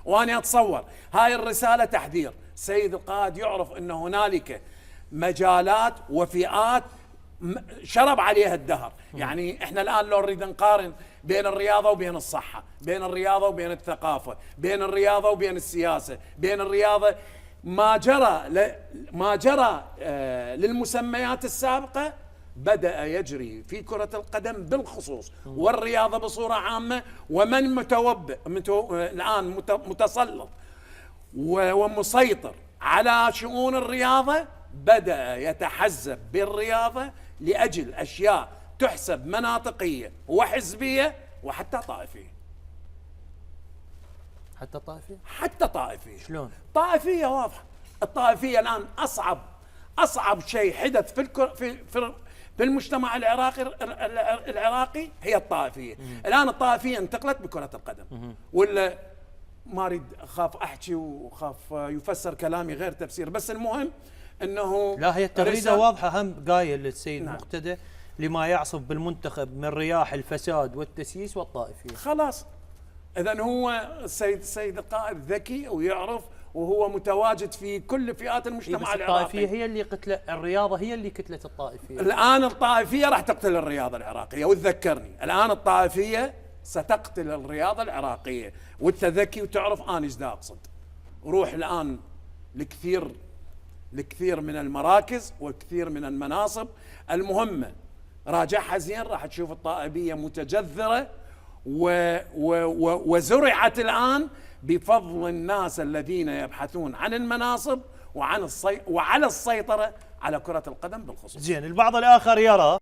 وأنا أتصور هاي الرسالة تحذير. سيد القائد يعرف أن هنالك مجالات وفئات شرب عليها الدهر. يعني احنا الآن لو نريد نقارن بين الرياضة وبين الصحة، بين الرياضة وبين الثقافة، بين الرياضة وبين السياسة، بين الرياضة، ما جرى للمسميات السابقة بدأ يجري في كرة القدم بالخصوص والرياضة بصورة عامة. ومن الآن متسلط ومسيطر على شؤون الرياضة بدأ يتحزب بالرياضة لأجل أشياء تحسب مناطقية وحزبية وحتى طائفية. حتى طائفية شلون؟ طائفية واضحة. الطائفية الآن أصعب شيء حدث في المجتمع العراقي هي الطائفية. الآن الطائفية انتقلت بكرة القدم. ولا ما أريد أخاف أحكي وخاف يفسر كلامي غير تفسير، بس المهم أنه لا، هي التغريدة واضحة. هم قايل للسيد مقتدى لما يعصف بالمنتخب من رياح الفساد والتسييس والطائفية. خلاص، إذن هو السيد القائد ذكي ويعرف، وهو متواجد في كل فئات المجتمع العراقي. الطائفية هي اللي قتلت الرياضة، هي اللي قتلت الطائفية. الآن الطائفية راح تقتل الرياضة العراقية، وتذكرني الآن الطائفية ستقتل الرياضة العراقية. وانت ذكي وتعرف أنا ايش دا أقصد. روح الآن لكثير من المراكز وكثير من المناصب المهمة، راجعها زين، راح تشوف الطائفية متجذرة وزرعت الآن بفضل الناس الذين يبحثون عن المناصب وعلى السيطرة على كرة القدم بالخصوص. زين، البعض الآخر يرى